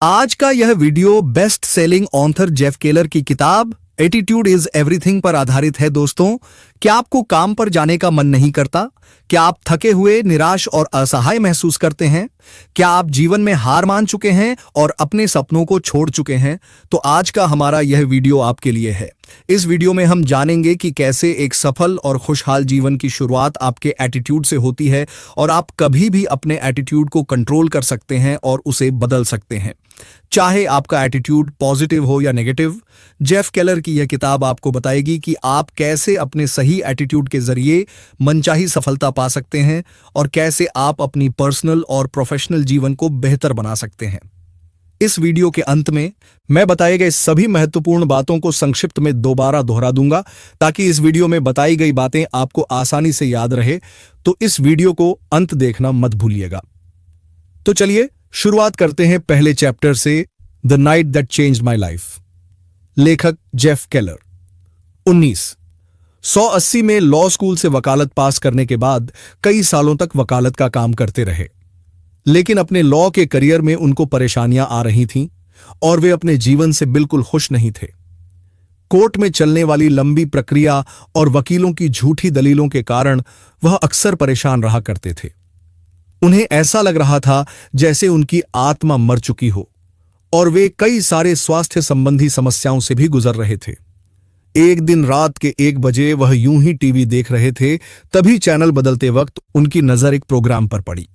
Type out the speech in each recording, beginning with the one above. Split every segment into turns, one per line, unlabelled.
आज का यह video best selling author Jeff Keller की किताब एटीट्यूड इज एवरीथिंग पर आधारित है। दोस्तों, क्या आपको काम पर जाने का मन नहीं करता? क्या आप थके हुए, निराश और असहाय महसूस करते हैं? क्या आप जीवन में हार मान चुके हैं और अपने सपनों को छोड़ चुके हैं? तो आज का हमारा यह वीडियो आपके लिए है। इस वीडियो में हम जानेंगे कि कैसे एक सफल और खुशहाल जीवन की शुरुआत आपके एटीट्यूड से होती है और आप कभी भी अपने एटीट्यूड को कंट्रोल कर सकते हैं और उसे बदल सकते हैं, चाहे आपका एटीट्यूड पॉजिटिव हो या नेगेटिव। जेफ केलर की यह किताब आपको बताएगी कि आप कैसे अपने सही एटीट्यूड के जरिए मनचाही सफलता पा सकते हैं और कैसे आप अपनी पर्सनल और प्रोफेशनल जीवन को बेहतर बना सकते हैं। इस वीडियो के अंत में मैं बताए गए सभी महत्वपूर्ण बातों को संक्षिप्त में दोबारा दोहरा दूंगा ताकि इस वीडियो में बताई गई बातें आपको आसानी से याद रहे। तो इस वीडियो को अंत देखना मत भूलिएगा। तो चलिए शुरुआत करते हैं पहले चैप्टर से, the night that changed my life. लेखक जेफ केलर 1980 में लॉ स्कूल से वकालत पास करने के बाद कई सालों तक वकालत का काम करते रहे, लेकिन अपने लॉ के करियर में उनको परेशानियां आ रही थीं और वे अपने जीवन से बिल्कुल खुश नहीं थे। कोर्ट में चलने वाली लंबी प्रक्रिया और वकीलों की झूठी दलीलों के कारण वह अक्सर परेशान रहा करते थे। उन्हें ऐसा लग रहा था जैसे उनकी आत्मा मर चुकी हो और वे कई सारे स्वास्थ्य संबंधी समस्याओं से भी गुजर रहे थे। एक दिन रात के 1 बजे वह यूं ही टीवी देख रहे थे, तभी चैनल बदलते वक्त उनकी नजर एक प्रोग्राम पर पड़ी।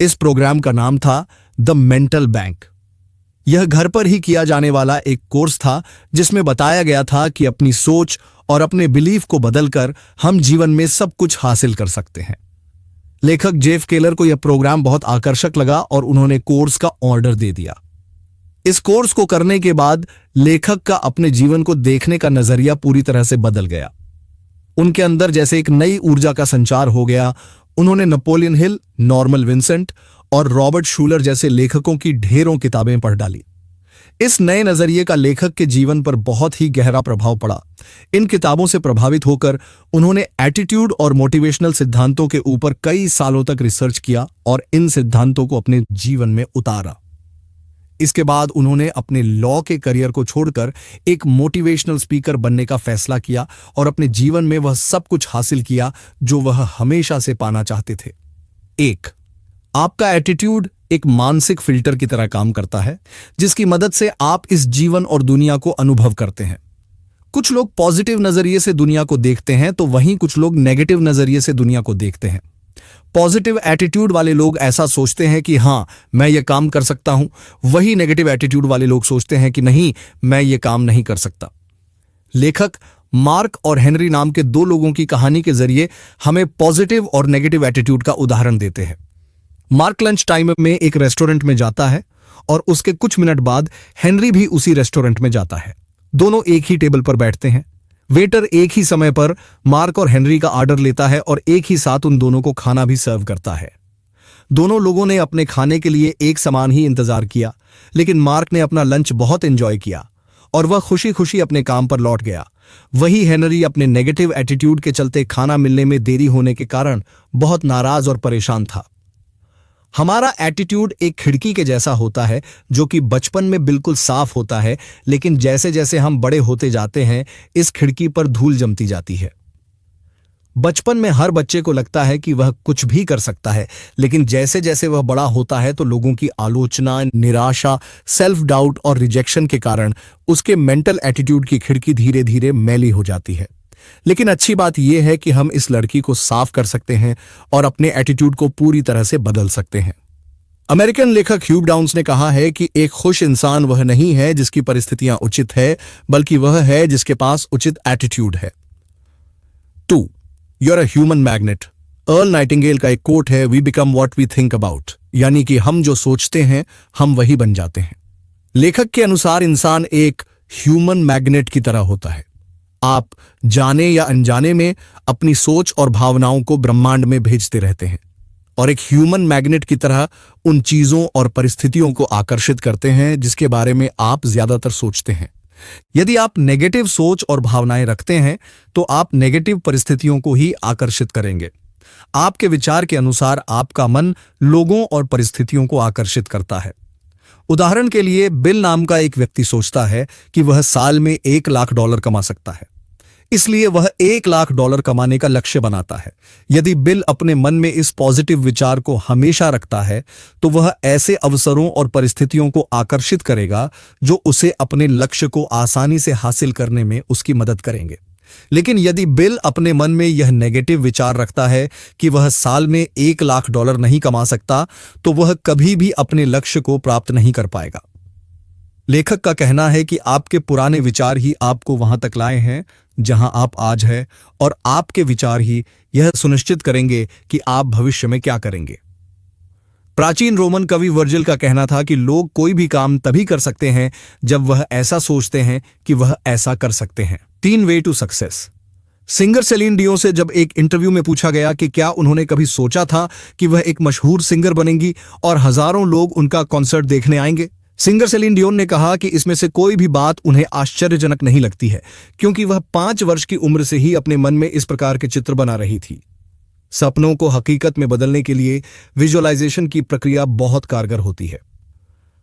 इस प्रोग्राम का नाम था द मेंटल बैंक। यह घर पर ही किया जाने वाला एक कोर्स था जिसमें बताया गया था कि अपनी सोच और अपने बिलीफ को बदलकर हम जीवन में सब कुछ हासिल कर सकते हैं। लेखक जेफ केलर को यह प्रोग्राम बहुत आकर्षक लगा और उन्होंने कोर्स का ऑर्डर दे दिया। इस कोर्स को करने के बाद लेखक का अपने जीवन को देखने का नजरिया पूरी तरह से बदल गया। उनके अंदर जैसे एक नई ऊर्जा का संचार हो गया। उन्होंने नेपोलियन हिल, नॉर्मन विंसेंट और रॉबर्ट शूलर जैसे लेखकों की ढेरों किताबें पढ़ डाली। इस नए नजरिए का लेखक के जीवन पर बहुत ही गहरा प्रभाव पड़ा। इन किताबों से प्रभावित होकर उन्होंने एटीट्यूड और मोटिवेशनल सिद्धांतों के ऊपर कई सालों तक रिसर्च किया और इन सिद्धांतों को अपने जीवन में उतारा। इसके बाद उन्होंने अपने लॉ के करियर को छोड़कर एक मोटिवेशनल स्पीकर बनने का फैसला किया और अपने जीवन में वह सब कुछ हासिल किया जो वह हमेशा से पाना चाहते थे। 1. आपका एटीट्यूड एक मानसिक फिल्टर की तरह काम करता है जिसकी मदद से आप इस जीवन और दुनिया को अनुभव करते हैं। कुछ लोग पॉजिटिव नजरिए से दुनिया को देखते हैं तो वहीं कुछ लोग नेगेटिव नजरिए से दुनिया को देखते हैं। पॉजिटिव एटीट्यूड वाले लोग ऐसा सोचते हैं कि हां, मैं ये काम कर सकता हूं, वही नेगेटिव एटीट्यूड वाले लोग सोचते हैं कि नहीं, मैं ये काम नहीं कर सकता। लेखक मार्क और हेनरी नाम के 2 लोगों की कहानी के जरिए हमें पॉजिटिव और नेगेटिव एटीट्यूड का उदाहरण देते हैं। मार्क लंच टाइम में एक रेस्टोरेंट में जाता है और उसके कुछ मिनट बाद हेनरी भी उसी रेस्टोरेंट में जाता है। दोनों एक ही टेबल पर बैठते हैं। वेटर एक ही समय पर मार्क और हेनरी का ऑर्डर लेता है और एक ही साथ उन दोनों को खाना भी सर्व करता है। दोनों लोगों ने अपने खाने के लिए एक समान ही इंतजार किया, लेकिन मार्क ने अपना लंच बहुत एंजॉय किया और वह खुशी खुशी अपने काम पर लौट गया। वही हेनरी अपने नेगेटिव एटीट्यूड के चलते खाना मिलने में देरी होने के कारण बहुत नाराज और परेशान था। हमारा एटीट्यूड एक खिड़की के जैसा होता है जो कि बचपन में बिल्कुल साफ होता है, लेकिन जैसे जैसे हम बड़े होते जाते हैं इस खिड़की पर धूल जमती जाती है। बचपन में हर बच्चे को लगता है कि वह कुछ भी कर सकता है, लेकिन जैसे जैसे वह बड़ा होता है तो लोगों की आलोचना, निराशा, सेल्फ डाउट और रिजेक्शन के कारण उसके मेंटल एटीट्यूड की खिड़की धीरे धीरे मैली हो जाती है। लेकिन अच्छी बात यह है कि हम इस लड़की को साफ कर सकते हैं और अपने एटीट्यूड को पूरी तरह से बदल सकते हैं। अमेरिकन लेखक ह्यूब डाउन्स ने कहा है कि एक खुश इंसान वह नहीं है जिसकी परिस्थितियां उचित है, बल्कि वह है जिसके पास उचित एटीट्यूड है। 2. You are a human magnet. Earl Nightingale का एक कोट है, we become what we think about, यानी कि हम जो सोचते हैं हम वही बन जाते हैं। लेखक के अनुसार इंसान एक ह्यूमन मैग्नेट की तरह होता है। आप जाने या अनजाने में अपनी सोच और भावनाओं को ब्रह्मांड में भेजते रहते हैं और एक ह्यूमन मैग्नेट की तरह उन चीजों और परिस्थितियों को आकर्षित करते हैं जिसके बारे में आप ज्यादातर सोचते हैं। यदि आप नेगेटिव सोच और भावनाएं रखते हैं तो आप नेगेटिव परिस्थितियों को ही आकर्षित करेंगे। आपके विचार के अनुसार आपका मन लोगों और परिस्थितियों को आकर्षित करता है। उदाहरण के लिए बिल नाम का एक व्यक्ति सोचता है कि वह साल में $1 लाख कमा सकता है, इसलिए वह $1 लाख कमाने का लक्ष्य बनाता है। यदि बिल अपने मन में इस पॉजिटिव विचार को हमेशा रखता है तो वह ऐसे अवसरों और परिस्थितियों को आकर्षित करेगा जो उसे अपने लक्ष्य को आसानी से हासिल करने में उसकी मदद करेंगे। लेकिन यदि बिल अपने मन में यह नेगेटिव विचार रखता है कि वह साल में $1 लाख नहीं कमा सकता, तो वह कभी भी अपने लक्ष्य को प्राप्त नहीं कर पाएगा। लेखक का कहना है कि आपके पुराने विचार ही आपको वहां तक लाए हैं जहां आप आज हैं, और आपके विचार ही यह सुनिश्चित करेंगे कि आप भविष्य में क्या करेंगे। प्राचीन रोमन कवि वर्जिल का कहना था कि लोग कोई भी काम तभी कर सकते हैं जब वह ऐसा सोचते हैं कि वह ऐसा कर सकते हैं। 3 way to success. Singer Celine Dion से जब एक इंटरव्यू में पूछा गया कि क्या उन्होंने कभी सोचा था कि वह एक मशहूर सिंगर बनेंगी और हजारों लोग उनका कॉन्सर्ट देखने आएंगे, सिंगर सेलिन डियोन ने कहा कि इसमें से कोई भी बात उन्हें आश्चर्यजनक नहीं लगती है, क्योंकि वह 5 वर्ष की उम्र से ही अपने मन में इस प्रकार के चित्र बना रही थी। सपनों को हकीकत में बदलने के लिए विजुअलाइजेशन की प्रक्रिया बहुत कारगर होती है।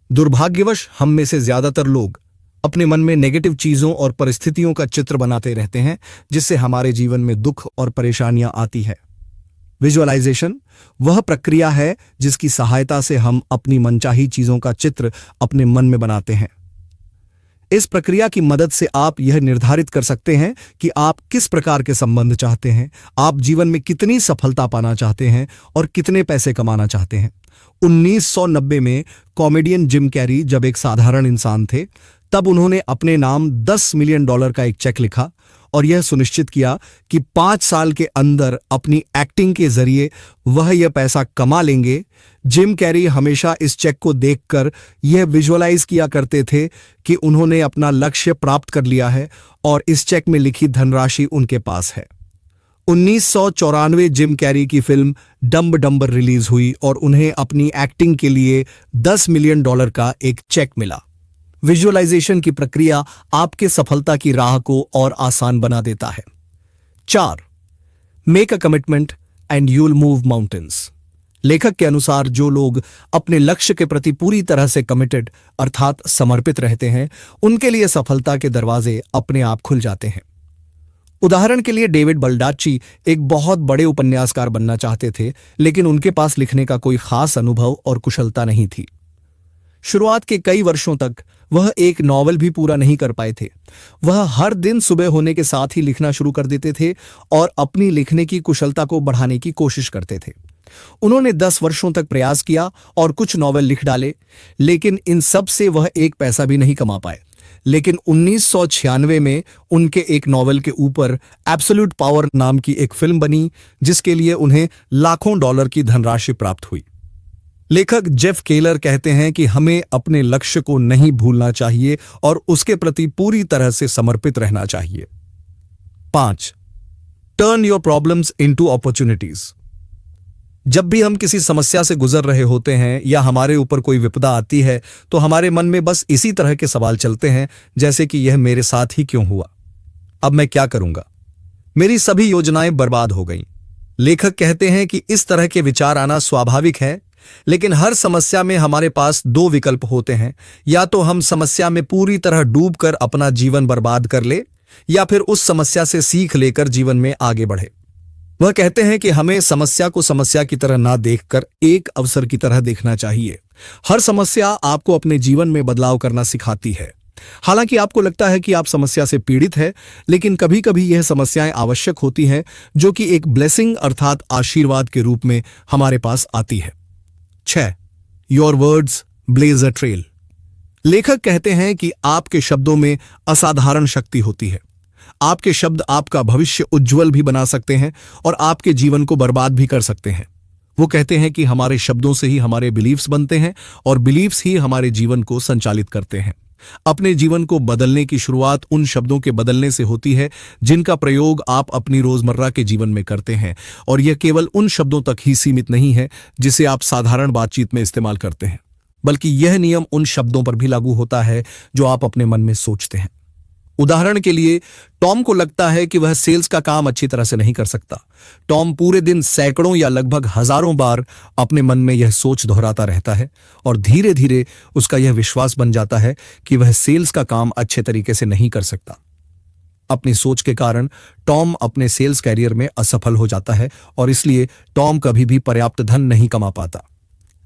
दुर्भाग्यवश हम में से ज्यादातर लोग अपने मन में नेगेटिव चीजों और परिस्थितियों का चित्र बनाते रहते हैं, जिससे हमारे जीवन में दुख और परेशानियां आती है। विजुअलाइजेशन वह प्रक्रिया है जिसकी सहायता से हम अपनी मनचाही चीजों का चित्र अपने मन में बनाते हैं। इस प्रक्रिया की मदद से आप यह निर्धारित कर सकते हैं कि आप किस प्रकार के संबंध चाहते हैं, आप जीवन में कितनी सफलता पाना चाहते हैं और कितने पैसे कमाना चाहते हैं। 1990 में कॉमेडियन जिम कैरी जब एक साधारण इंसान थे, तब उन्होंने अपने नाम $10 मिलियन का एक चेक लिखा और यह सुनिश्चित किया कि 5 साल के अंदर अपनी एक्टिंग के जरिए वह यह पैसा कमा लेंगे। जिम कैरी हमेशा इस चेक को देखकर यह विजुअलाइज किया करते थे कि उन्होंने अपना लक्ष्य प्राप्त कर लिया है और इस चेक में लिखी धनराशि उनके पास है। 1994 जिम कैरी की फिल्म डम्ब डम्बर रिलीज हुई और उन्हें अपनी एक्टिंग के लिए $10 मिलियन का एक चेक मिला। विजुअलाइजेशन की प्रक्रिया आपके सफलता की राह को और आसान बना देता है। 4. Make a commitment and you'll move mountains. लेखक के अनुसार जो लोग अपने लक्ष्य के प्रति पूरी तरह से कमिटेड अर्थात समर्पित रहते हैं, उनके लिए सफलता के दरवाजे अपने आप खुल जाते हैं। उदाहरण के लिए डेविड बल्डाच्ची एक बहुत बड़े उपन्यासकार बनना चाहते थे, लेकिन उनके पास लिखने का कोई खास अनुभव और कुशलता नहीं थी। शुरुआत के कई वर्षों तक वह एक नॉवल भी पूरा नहीं कर पाए थे। वह हर दिन सुबह होने के साथ ही लिखना शुरू कर देते थे और अपनी लिखने की कुशलता को बढ़ाने की कोशिश करते थे। उन्होंने 10 वर्षों तक प्रयास किया और कुछ नॉवल लिख डाले, लेकिन इन सब से वह एक पैसा भी नहीं कमा पाए। लेकिन 1996 में उनके एक नॉवल के ऊपर एब्सोल्यूट पावर नाम की एक फिल्म बनी, जिसके लिए उन्हें लाखों डॉलर की धनराशि प्राप्त हुई। लेखक जेफ केलर कहते हैं कि हमें अपने लक्ष्य को नहीं भूलना चाहिए और उसके प्रति पूरी तरह से समर्पित रहना चाहिए। 5. Turn your problems into opportunities. जब भी हम किसी समस्या से गुजर रहे होते हैं या हमारे ऊपर कोई विपदा आती है, तो हमारे मन में बस इसी तरह के सवाल चलते हैं, जैसे कि यह मेरे साथ ही क्यों हुआ? अब मैं क्या करूंगा? मेरी सभी योजनाएं बर्बाद हो गईं। लेखक कहते हैं कि इस तरह के विचार आना स्वाभाविक है, लेकिन हर समस्या में हमारे पास 2 विकल्प होते हैं। या तो हम समस्या में पूरी तरह डूबकर अपना जीवन बर्बाद कर ले, या फिर उस समस्या से सीख लेकर जीवन में आगे बढ़े। वह कहते हैं कि हमें समस्या को समस्या की तरह ना देखकर एक अवसर की तरह देखना चाहिए। हर समस्या आपको अपने जीवन में बदलाव करना सिखाती है। हालांकि आपको लगता है कि आप समस्या से पीड़ित है, लेकिन कभी कभी यह समस्याएं आवश्यक होती हैं, जो कि एक ब्लेसिंग अर्थात आशीर्वाद के रूप में हमारे पास आती है। 6. Your words blaze a trail. लेखक कहते हैं कि आपके शब्दों में असाधारण शक्ति होती है। आपके शब्द आपका भविष्य उज्जवल भी बना सकते हैं और आपके जीवन को बर्बाद भी कर सकते हैं। वो कहते हैं कि हमारे शब्दों से ही हमारे बिलीफ्स बनते हैं और बिलीफ्स ही हमारे जीवन को संचालित करते हैं। अपने जीवन को बदलने की शुरुआत उन शब्दों के बदलने से होती है जिनका प्रयोग आप अपनी रोजमर्रा के जीवन में करते हैं, और यह केवल उन शब्दों तक ही सीमित नहीं है जिसे आप साधारण बातचीत में इस्तेमाल करते हैं, बल्कि यह नियम उन शब्दों पर भी लागू होता है जो आप अपने मन में सोचते हैं। उदाहरण के लिए, टॉम को लगता है कि वह सेल्स का काम अच्छी तरह से नहीं कर सकता। टॉम पूरे दिन सैकड़ों या लगभग हजारों बार अपने मन में यह सोच दोहराता रहता है और धीरे धीरे उसका यह विश्वास बन जाता है कि वह सेल्स का काम अच्छे तरीके से नहीं कर सकता। अपनी सोच के कारण टॉम अपने सेल्स कैरियर में असफल हो जाता है और इसलिए टॉम कभी भी पर्याप्त धन नहीं कमा पाता।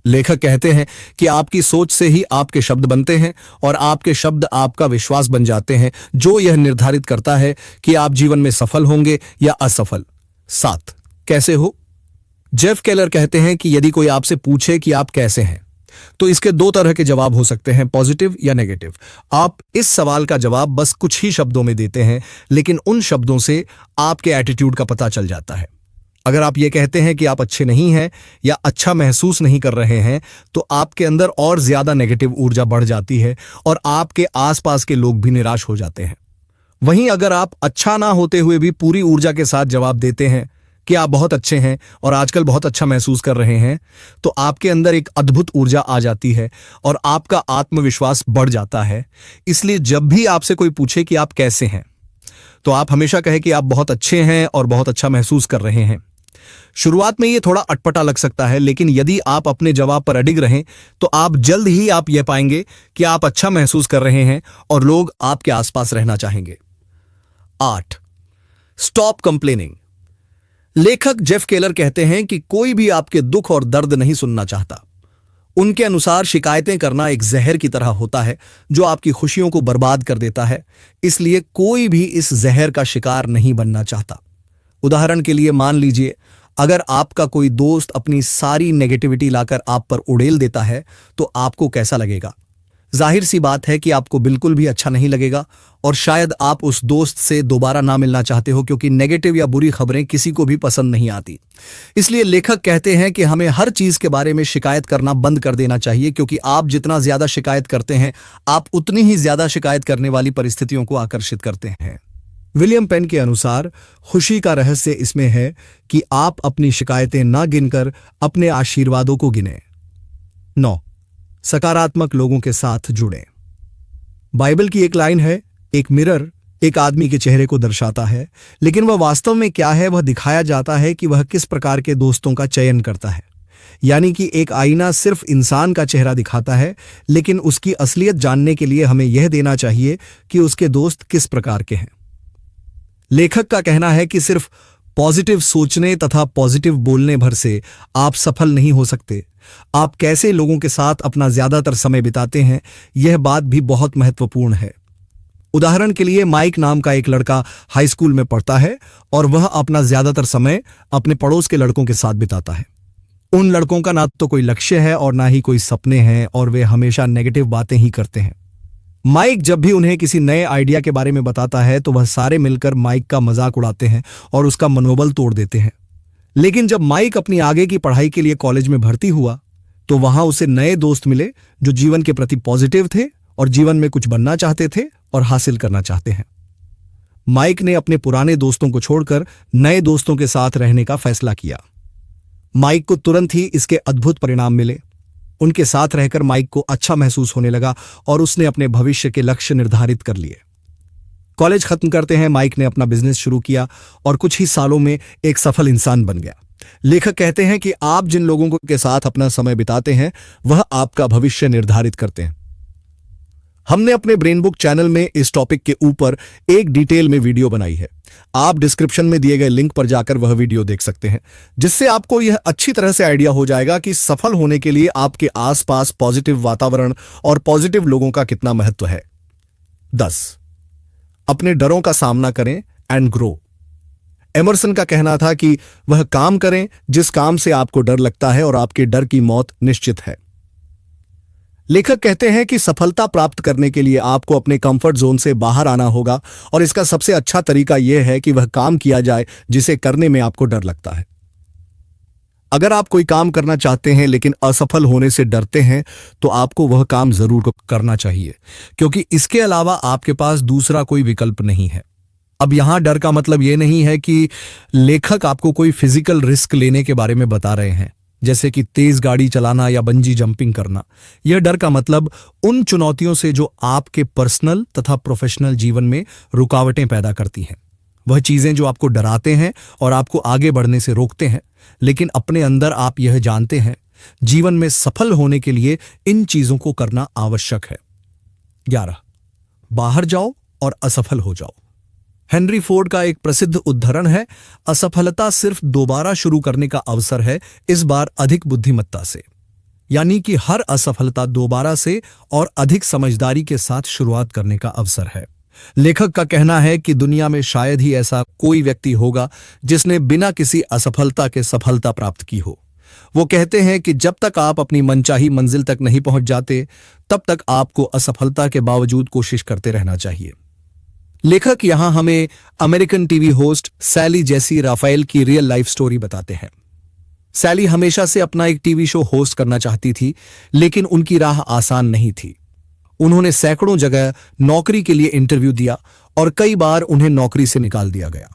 लेखक कहते हैं कि आपकी सोच से ही आपके शब्द बनते हैं और आपके शब्द आपका विश्वास बन जाते हैं, जो यह निर्धारित करता है कि आप जीवन में सफल होंगे या असफल। 7. कैसे हो? जेफ केलर कहते हैं कि यदि कोई आपसे पूछे कि आप कैसे हैं, तो इसके 2 तरह के जवाब हो सकते हैं, पॉजिटिव या नेगेटिव। आप इस सवाल का जवाब बस कुछ ही शब्दों में देते हैं, लेकिन उन शब्दों से आपके एटीट्यूड का पता चल जाता है। अगर आप ये कहते हैं कि आप अच्छे नहीं हैं या अच्छा महसूस नहीं कर रहे हैं, तो आपके अंदर और ज्यादा नेगेटिव ऊर्जा बढ़ जाती है और आपके आसपास के लोग भी निराश हो जाते हैं। वहीं अगर आप अच्छा ना होते हुए भी पूरी ऊर्जा के साथ जवाब देते हैं कि आप बहुत अच्छे हैं और आजकल बहुत अच्छा महसूस कर रहे हैं, तो आपके अंदर एक अद्भुत ऊर्जा आ जाती है और आपका आत्मविश्वास बढ़ जाता है। इसलिए जब भी आपसे कोई पूछे कि आप कैसे हैं, तो आप हमेशा कहें कि आप बहुत अच्छे हैं और बहुत अच्छा महसूस कर रहे हैं। शुरुआत में यह थोड़ा अटपटा लग सकता है, लेकिन यदि आप अपने जवाब पर अडिग रहें, तो आप जल्द ही आप यह पाएंगे कि आप अच्छा महसूस कर रहे हैं और लोग आपके आसपास रहना चाहेंगे। 8. Stop complaining. लेखक जेफ केलर कहते हैं कि कोई भी आपके दुख और दर्द नहीं सुनना चाहता। उनके अनुसार शिकायतें करना एक जहर की तरह होता है जो आपकी खुशियों को बर्बाद कर देता है, इसलिए कोई भी इस जहर का शिकार नहीं बनना चाहता। उदाहरण के लिए मान लीजिए, अगर आपका कोई दोस्त अपनी सारी नेगेटिविटी लाकर आप पर उड़ेल देता है, तो आपको कैसा लगेगा? जाहिर सी बात है कि आपको बिल्कुल भी अच्छा नहीं लगेगा और शायद आप उस दोस्त से दोबारा ना मिलना चाहते हो, क्योंकि नेगेटिव या बुरी खबरें किसी को भी पसंद नहीं आती। इसलिए लेखक कहते हैं कि हमें हर चीज के बारे में शिकायत करना बंद कर देना चाहिए, क्योंकि आप जितना ज्यादा शिकायत करते हैं, आप उतनी ही ज्यादा शिकायत करने वाली परिस्थितियों को आकर्षित करते हैं। विलियम पेन के अनुसार खुशी का रहस्य इसमें है कि आप अपनी शिकायतें ना गिनकर अपने आशीर्वादों को गिनें। 9. सकारात्मक लोगों के साथ जुड़ें। बाइबल की एक लाइन है, एक मिरर एक आदमी के चेहरे को दर्शाता है, लेकिन वह वास्तव में क्या है वह दिखाया जाता है कि वह किस प्रकार के दोस्तों का चयन करता है। यानी कि एक आईना सिर्फ इंसान का चेहरा दिखाता है, लेकिन उसकी असलियत जानने के लिए हमें यह देना चाहिए कि उसके दोस्त किस प्रकार के हैं। लेखक का कहना है कि सिर्फ पॉजिटिव सोचने तथा पॉजिटिव बोलने भर से आप सफल नहीं हो सकते। आप कैसे लोगों के साथ अपना ज्यादातर समय बिताते हैं, यह बात भी बहुत महत्वपूर्ण है। उदाहरण के लिए, माइक नाम का एक लड़का हाई स्कूल में पढ़ता है और वह अपना ज्यादातर समय अपने पड़ोस के लड़कों के साथ बिताता है। उन लड़कों का ना तो कोई लक्ष्य है और ना ही कोई सपने हैं और वे हमेशा नेगेटिव बातें ही करते हैं। माइक जब भी उन्हें किसी नए आइडिया के बारे में बताता है, तो वह सारे मिलकर माइक का मजाक उड़ाते हैं और उसका मनोबल तोड़ देते हैं। लेकिन जब माइक अपनी आगे की पढ़ाई के लिए कॉलेज में भर्ती हुआ, तो वहां उसे नए दोस्त मिले जो जीवन के प्रति पॉजिटिव थे और जीवन में कुछ बनना चाहते थे और हासिल करना चाहते हैं। माइक ने अपने पुराने दोस्तों को छोड़कर नए दोस्तों के साथ रहने का फैसला किया। माइक को तुरंत ही इसके अद्भुत परिणाम मिले। उनके साथ रहकर माइक को अच्छा महसूस होने लगा और उसने अपने भविष्य के लक्ष्य निर्धारित कर लिए। कॉलेज खत्म करते हैं माइक ने अपना बिजनेस शुरू किया और कुछ ही सालों में एक सफल इंसान बन गया। लेखक कहते हैं कि आप जिन लोगों के साथ अपना समय बिताते हैं, वह आपका भविष्य निर्धारित करते हैं। हमने अपने ब्रेन बुक चैनल में इस टॉपिक के ऊपर एक डिटेल में वीडियो बनाई है। आप डिस्क्रिप्शन में दिए गए लिंक पर जाकर वह वीडियो देख सकते हैं, जिससे आपको यह अच्छी तरह से आइडिया हो जाएगा कि सफल होने के लिए आपके आसपास पॉजिटिव वातावरण और पॉजिटिव लोगों का कितना महत्व है। 10. अपने डरों का सामना करें एंड ग्रो। एमर्सन का कहना था कि वह काम करें जिस काम से आपको डर लगता है और आपके डर की मौत निश्चित है। लेखक कहते हैं कि सफलता प्राप्त करने के लिए आपको अपने कंफर्ट जोन से बाहर आना होगा और इसका सबसे अच्छा तरीका यह है कि वह काम किया जाए जिसे करने में आपको डर लगता है। अगर आप कोई काम करना चाहते हैं लेकिन असफल होने से डरते हैं, तो आपको वह काम जरूर करना चाहिए, क्योंकि इसके अलावा आपके पास दूसरा कोई विकल्प नहीं है। अब यहां डर का मतलब यह नहीं है कि लेखक आपको कोई फिजिकल रिस्क लेने के बारे में बता रहे हैं। जैसे कि तेज गाड़ी चलाना या बंजी जंपिंग करना। यह डर का मतलब उन चुनौतियों से जो आपके पर्सनल तथा प्रोफेशनल जीवन में रुकावटें पैदा करती हैं। वह चीजें जो आपको डराते हैं और आपको आगे बढ़ने से रोकते हैं, लेकिन अपने अंदर आप यह जानते हैं जीवन में सफल होने के लिए इन चीजों को करना आवश्यक है। 11. बाहर जाओ और असफल हो जाओ। हेनरी फोर्ड का एक प्रसिद्ध उद्धरण है, असफलता सिर्फ दोबारा शुरू करने का अवसर है, इस बार अधिक बुद्धिमत्ता से। यानी कि हर असफलता दोबारा से और अधिक समझदारी के साथ शुरुआत करने का अवसर है। लेखक का कहना है कि दुनिया में शायद ही ऐसा कोई व्यक्ति होगा जिसने बिना किसी असफलता के सफलता प्राप्त की हो। वो कहते हैं कि जब तक आप अपनी मनचाही मंजिल तक नहीं पहुंच जाते, तब तक आपको असफलता के बावजूद कोशिश करते रहना चाहिए। लेखक यहां हमें अमेरिकन टीवी होस्ट सैली जेसी राफेल की रियल लाइफ स्टोरी बताते हैं। सैली हमेशा से अपना एक टीवी शो होस्ट करना चाहती थी, लेकिन उनकी राह आसान नहीं थी। उन्होंने सैकड़ों जगह नौकरी के लिए इंटरव्यू दिया और कई बार उन्हें नौकरी से निकाल दिया गया।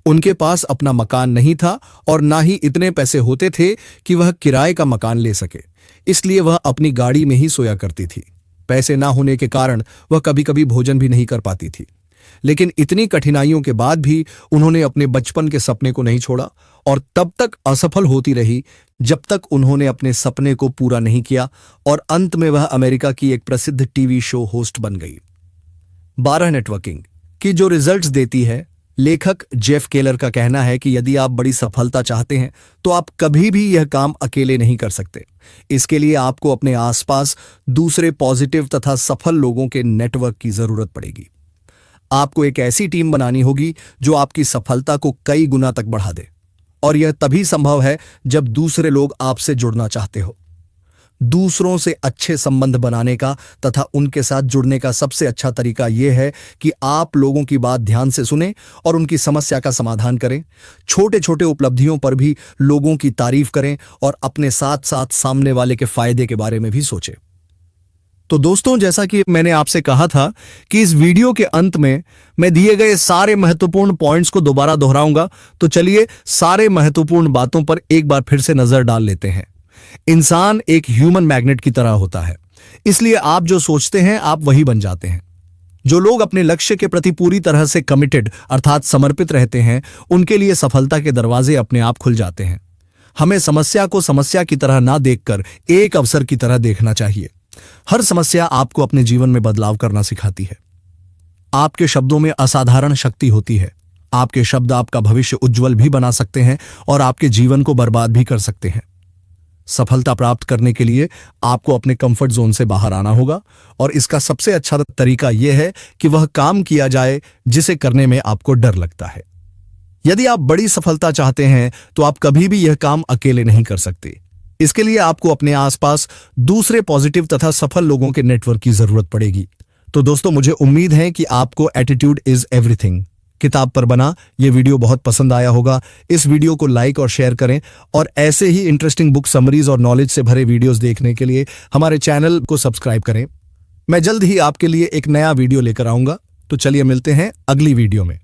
उनके पास अपना मकान नहीं था और ना ही इतने पैसे होते थे कि वह किराए का मकान ले सके, इसलिए वह अपनी गाड़ी में ही सोया करती थी। पैसे ना होने के कारण वह कभी कभी भोजन भी नहीं कर पाती थी। लेकिन इतनी कठिनाइयों के बाद भी उन्होंने अपने बचपन के सपने को नहीं छोड़ा और तब तक असफल होती रही जब तक उन्होंने अपने सपने को पूरा नहीं किया और अंत में वह अमेरिका की एक प्रसिद्ध टीवी शो होस्ट बन गई। 12. नेटवर्किंग की जो रिजल्ट्स देती है। लेखक जेफ केलर का कहना है कि यदि आप बड़ी सफलता चाहते हैं तो आप कभी भी यह काम अकेले नहीं कर सकते। इसके लिए आपको अपने आसपास दूसरे पॉजिटिव तथा सफल लोगों के नेटवर्क की जरूरत पड़ेगी। आपको एक ऐसी टीम बनानी होगी जो आपकी सफलता को कई गुना तक बढ़ा दे, और यह तभी संभव है जब दूसरे लोग आपसे जुड़ना चाहते हो। दूसरों से अच्छे संबंध बनाने का तथा उनके साथ जुड़ने का सबसे अच्छा तरीका यह है कि आप लोगों की बात ध्यान से सुनें और उनकी समस्या का समाधान करें। छोटे छोटे उपलब्धियों पर भी लोगों की तारीफ करें और अपने साथ साथ सामने वाले के फायदे के बारे में भी सोचें। तो दोस्तों, जैसा कि मैंने आपसे कहा था कि इस वीडियो के अंत में मैं दिए गए सारे महत्वपूर्ण पॉइंट्स को दोबारा दोहराऊंगा, तो चलिए सारे महत्वपूर्ण बातों पर एक बार फिर से नजर डाल लेते हैं। इंसान एक ह्यूमन मैग्नेट की तरह होता है, इसलिए आप जो सोचते हैं आप वही बन जाते हैं। जो लोग अपने लक्ष्य के प्रति पूरी तरह से कमिटेड अर्थात समर्पित रहते हैं, उनके लिए सफलता के दरवाजे अपने आप खुल जाते हैं। हमें समस्या को समस्या की तरह ना देखकर एक अवसर की तरह देखना चाहिए। हर समस्या आपको अपने जीवन में बदलाव करना सिखाती है। आपके शब्दों में असाधारण शक्ति होती है। आपके शब्द आपका भविष्य उज्जवल भी बना सकते हैं और आपके जीवन को बर्बाद भी कर सकते हैं। सफलता प्राप्त करने के लिए आपको अपने कंफर्ट जोन से बाहर आना होगा, और इसका सबसे अच्छा तरीका यह है कि वह काम किया जाए जिसे करने में आपको डर लगता है। यदि आप बड़ी सफलता चाहते हैं तो आप कभी भी यह काम अकेले नहीं कर सकते। इसके लिए आपको अपने आसपास दूसरे पॉजिटिव तथा सफल लोगों के नेटवर्क की जरूरत पड़ेगी। तो दोस्तों, मुझे उम्मीद है कि आपको एटीट्यूड इज एवरीथिंग किताब पर बना ये वीडियो बहुत पसंद आया होगा। इस वीडियो को लाइक और शेयर करें, और ऐसे ही इंटरेस्टिंग बुक समरीज और नॉलेज से भरे वीडियोस देखने के लिए हमारे चैनल को सब्सक्राइब करें। मैं जल्द ही आपके लिए एक नया वीडियो लेकर आऊंगा। तो चलिए मिलते हैं अगली वीडियो में।